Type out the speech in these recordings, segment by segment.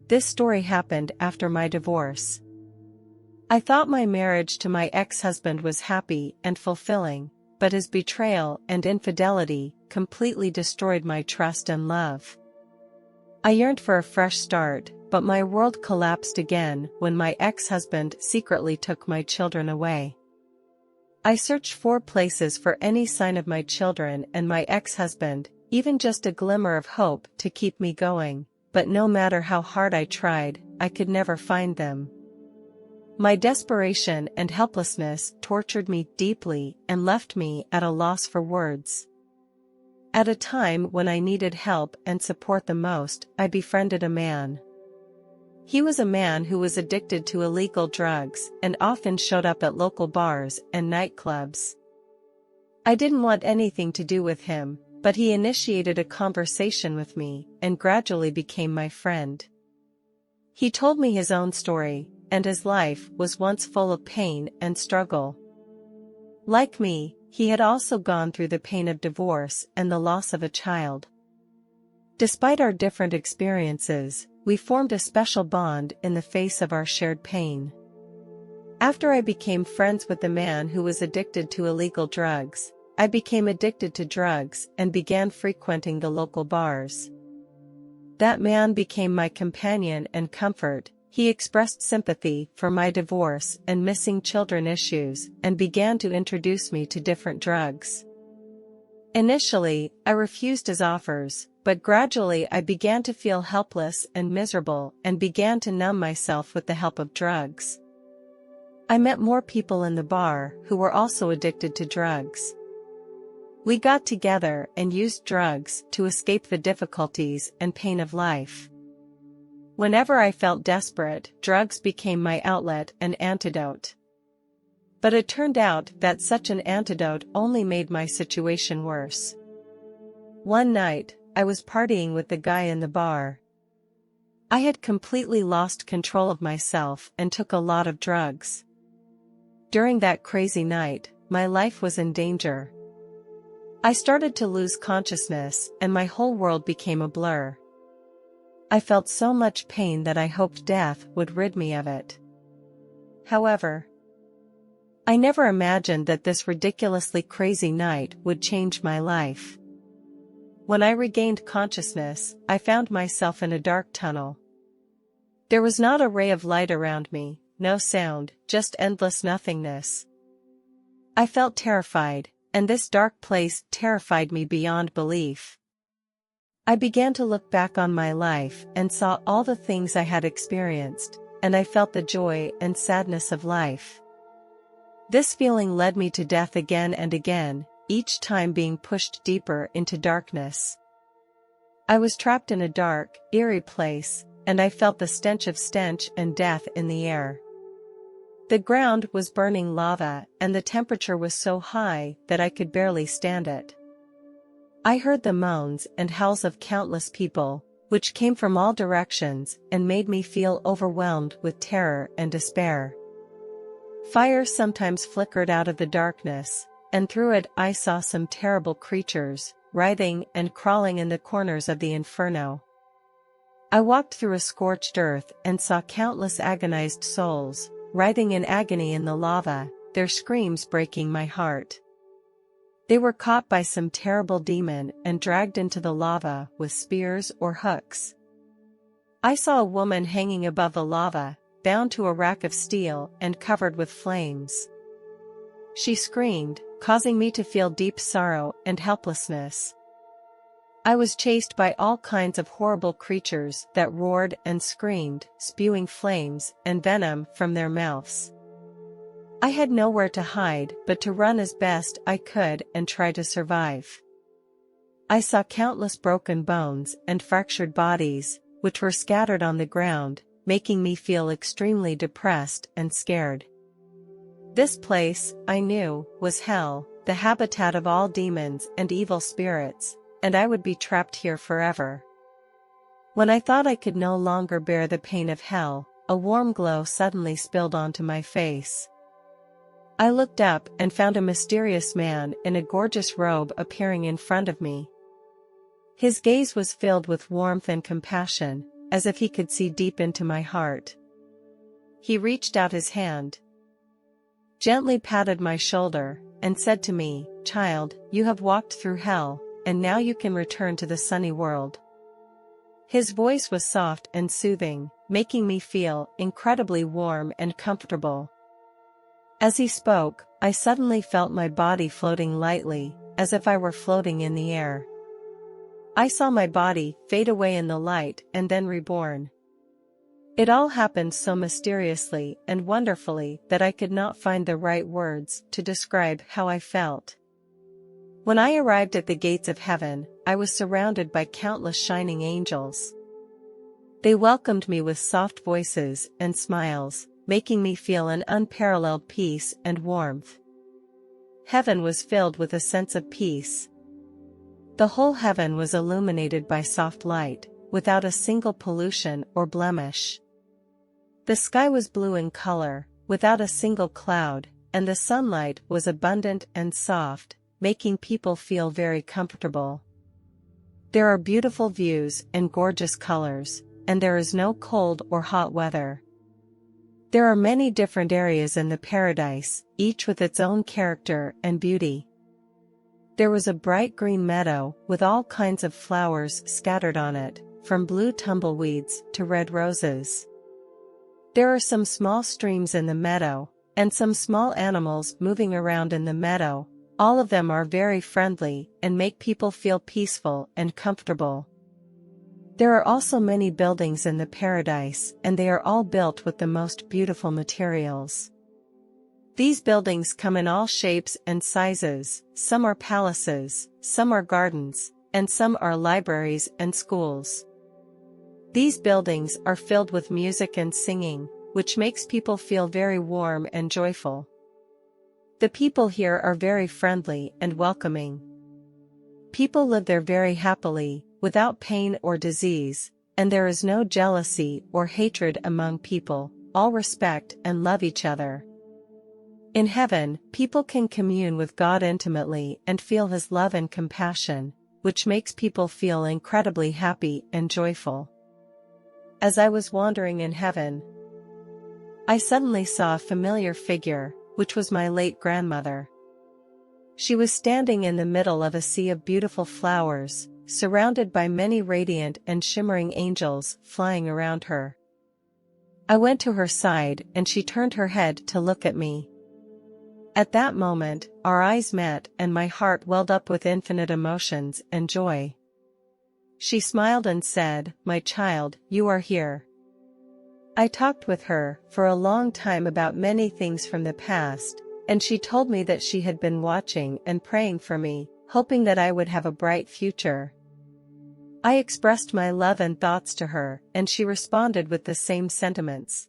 This story happened after my divorce. I thought my marriage to my ex-husband was happy and fulfilling, but his betrayal and infidelity completely destroyed my trust and love. I yearned for a fresh start, but my world collapsed again when my ex-husband secretly took my children away. I searched 4 places for any sign of my children and my ex-husband, even just a glimmer of hope to keep me going, but no matter how hard I tried, I could never find them. My desperation and helplessness tortured me deeply and left me at a loss for words. At a time when I needed help and support the most, I befriended a man. He was a man who was addicted to illegal drugs and often showed up at local bars and nightclubs. I didn't want anything to do with him, but he initiated a conversation with me and gradually became my friend. He told me his own story, and his life was once full of pain and struggle. Like me, he had also gone through the pain of divorce and the loss of a child. Despite our different experiences, we formed a special bond in the face of our shared pain. After I became friends with the man who was addicted to illegal drugs, I became addicted to drugs and began frequenting the local bars. That man became my companion and comfort. He expressed sympathy for my divorce and missing children issues and began to introduce me to different drugs. Initially, I refused his offers, but gradually I began to feel helpless and miserable and began to numb myself with the help of drugs. I met more people in the bar who were also addicted to drugs. We got together and used drugs to escape the difficulties and pain of life. Whenever I felt desperate, drugs became my outlet and antidote. But it turned out that such an antidote only made my situation worse. One night, I was partying with the guy in the bar. I had completely lost control of myself and took a lot of drugs. During that crazy night, my life was in danger. I started to lose consciousness and my whole world became a blur. I felt so much pain that I hoped death would rid me of it. However, I never imagined that this ridiculously crazy night would change my life. When I regained consciousness, I found myself in a dark tunnel. There was not a ray of light around me, no sound, just endless nothingness. I felt terrified, and this dark place terrified me beyond belief. I began to look back on my life and saw all the things I had experienced, and I felt the joy and sadness of life. This feeling led me to death again and again, each time being pushed deeper into darkness. I was trapped in a dark, eerie place, and I felt the stench and death in the air. The ground was burning lava, and the temperature was so high that I could barely stand it. I heard the moans and howls of countless people, which came from all directions and made me feel overwhelmed with terror and despair. Fire sometimes flickered out of the darkness, and through it I saw some terrible creatures, writhing and crawling in the corners of the inferno. I walked through a scorched earth and saw countless agonized souls, writhing in agony in the lava, their screams breaking my heart. They were caught by some terrible demon and dragged into the lava with spears or hooks. I saw a woman hanging above the lava, bound to a rack of steel and covered with flames. She screamed, causing me to feel deep sorrow and helplessness. I was chased by all kinds of horrible creatures that roared and screamed, spewing flames and venom from their mouths. I had nowhere to hide but to run as best I could and try to survive. I saw countless broken bones and fractured bodies, which were scattered on the ground, making me feel extremely depressed and scared. This place, I knew, was hell, the habitat of all demons and evil spirits, and I would be trapped here forever. When I thought I could no longer bear the pain of hell, a warm glow suddenly spilled onto my face. I looked up and found a mysterious man in a gorgeous robe appearing in front of me. His gaze was filled with warmth and compassion, as if he could see deep into my heart. He reached out his hand, gently patted my shoulder, and said to me, "Child, you have walked through hell, and now you can return to the sunny world." His voice was soft and soothing, making me feel incredibly warm and comfortable. As he spoke, I suddenly felt my body floating lightly, as if I were floating in the air. I saw my body fade away in the light and then reborn. It all happened so mysteriously and wonderfully that I could not find the right words to describe how I felt. When I arrived at the gates of heaven, I was surrounded by countless shining angels. They welcomed me with soft voices and smiles, making me feel an unparalleled peace and warmth. Heaven was filled with a sense of peace. The whole heaven was illuminated by soft light, without a single pollution or blemish. The sky was blue in color, without a single cloud, and the sunlight was abundant and soft, making people feel very comfortable. There are beautiful views and gorgeous colors, and there is no cold or hot weather. There are many different areas in the paradise, each with its own character and beauty. There was a bright green meadow with all kinds of flowers scattered on it, from blue tumbleweeds to red roses. There are some small streams in the meadow, and some small animals moving around in the meadow. All of them are very friendly and make people feel peaceful and comfortable. There are also many buildings in the paradise, and they are all built with the most beautiful materials. These buildings come in all shapes and sizes, some are palaces, some are gardens, and some are libraries and schools. These buildings are filled with music and singing, which makes people feel very warm and joyful. The people here are very friendly and welcoming. People live there very happily, without pain or disease, and there is no jealousy or hatred among people. All respect and love each other. In heaven, people can commune with God intimately and feel His love and compassion, which makes people feel incredibly happy and joyful. As I was wandering in heaven, I suddenly saw a familiar figure, which was my late grandmother. She was standing in the middle of a sea of beautiful flowers, surrounded by many radiant and shimmering angels flying around her. I went to her side and she turned her head to look at me. At that moment, our eyes met and my heart welled up with infinite emotions and joy. She smiled and said, "My child, you are here." I talked with her for a long time about many things from the past, and she told me that she had been watching and praying for me, hoping that I would have a bright future. I expressed my love and thoughts to her, and she responded with the same sentiments.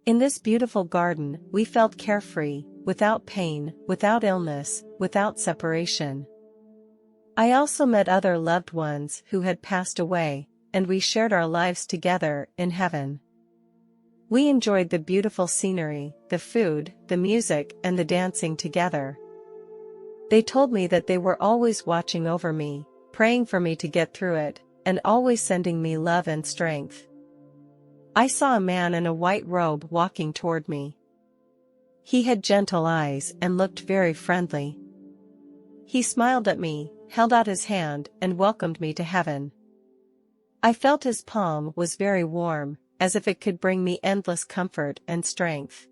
In this beautiful garden, we felt carefree, without pain, without illness, without separation. I also met other loved ones who had passed away, and we shared our lives together in heaven. We enjoyed the beautiful scenery, the food, the music, and the dancing together. They told me that they were always watching over me, praying for me to get through it, and always sending me love and strength. I saw a man in a white robe walking toward me. He had gentle eyes and looked very friendly. He smiled at me, held out his hand, and welcomed me to heaven. I felt his palm was very warm, as if it could bring me endless comfort and strength.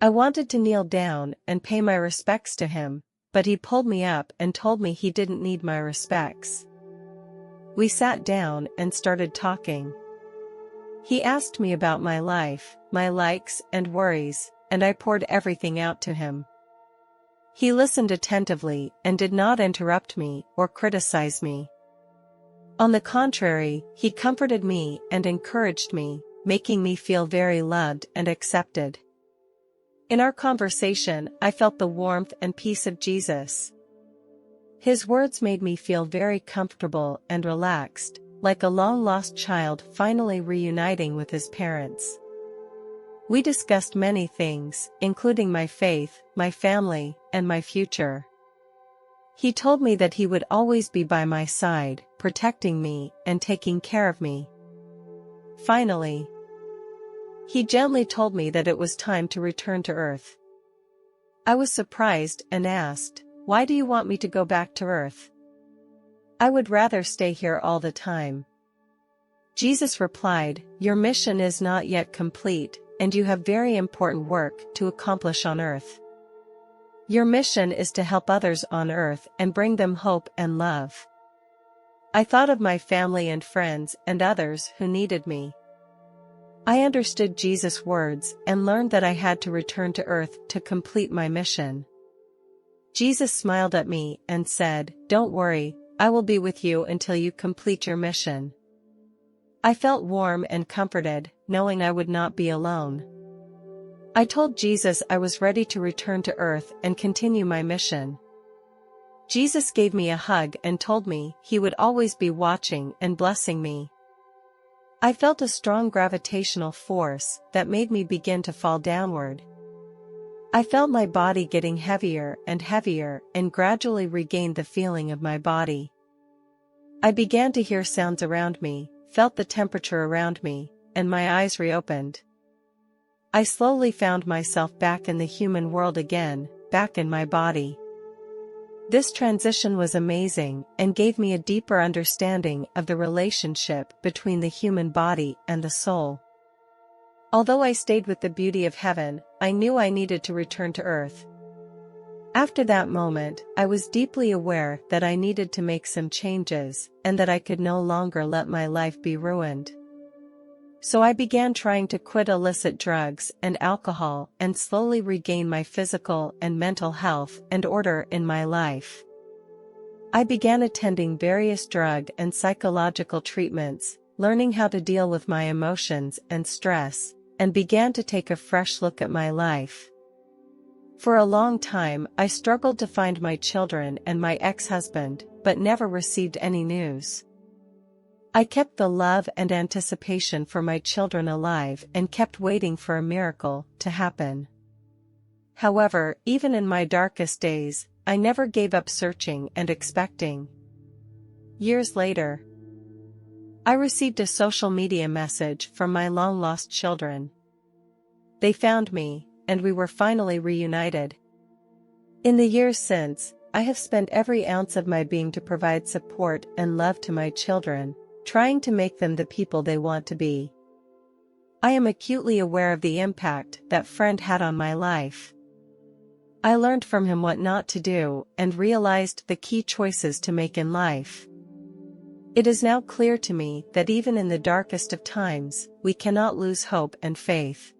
I wanted to kneel down and pay my respects to him, but he pulled me up and told me he didn't need my respects. We sat down and started talking. He asked me about my life, my likes and worries, and I poured everything out to him. He listened attentively and did not interrupt me or criticize me. On the contrary, he comforted me and encouraged me, making me feel very loved and accepted. In our conversation, I felt the warmth and peace of Jesus. His words made me feel very comfortable and relaxed, like a long-lost child finally reuniting with his parents. We discussed many things, including my faith, my family, and my future. He told me that he would always be by my side, protecting me and taking care of me. Finally, he gently told me that it was time to return to Earth. I was surprised and asked, "Why do you want me to go back to Earth? I would rather stay here all the time." Jesus replied, "Your mission is not yet complete, and you have very important work to accomplish on Earth. Your mission is to help others on Earth and bring them hope and love." I thought of my family and friends and others who needed me. I understood Jesus' words and learned that I had to return to Earth to complete my mission. Jesus smiled at me and said, "Don't worry, I will be with you until you complete your mission." I felt warm and comforted, knowing I would not be alone. I told Jesus I was ready to return to Earth and continue my mission. Jesus gave me a hug and told me he would always be watching and blessing me. I felt a strong gravitational force that made me begin to fall downward. I felt my body getting heavier and gradually regained the feeling of my body. I began to hear sounds around me, felt the temperature around me, and my eyes reopened. I slowly found myself back in the human world again, back in my body. This transition was amazing and gave me a deeper understanding of the relationship between the human body and the soul. Although I stayed with the beauty of heaven, I knew I needed to return to Earth. After that moment, I was deeply aware that I needed to make some changes and that I could no longer let my life be ruined. So I began trying to quit illicit drugs and alcohol and slowly regain my physical and mental health and order in my life. I began attending various drug and psychological treatments, learning how to deal with my emotions and stress, and began to take a fresh look at my life. For a long time, I struggled to find my children and my ex-husband, but never received any news. I kept the love and anticipation for my children alive and kept waiting for a miracle to happen. However, even in my darkest days, I never gave up searching and expecting. Years later, I received a social media message from my long-lost children. They found me, and we were finally reunited. In the years since, I have spent every ounce of my being to provide support and love to my children, trying to make them the people they want to be. I am acutely aware of the impact that friend had on my life. I learned from him what not to do and realized the key choices to make in life. It is now clear to me that even in the darkest of times, we cannot lose hope and faith.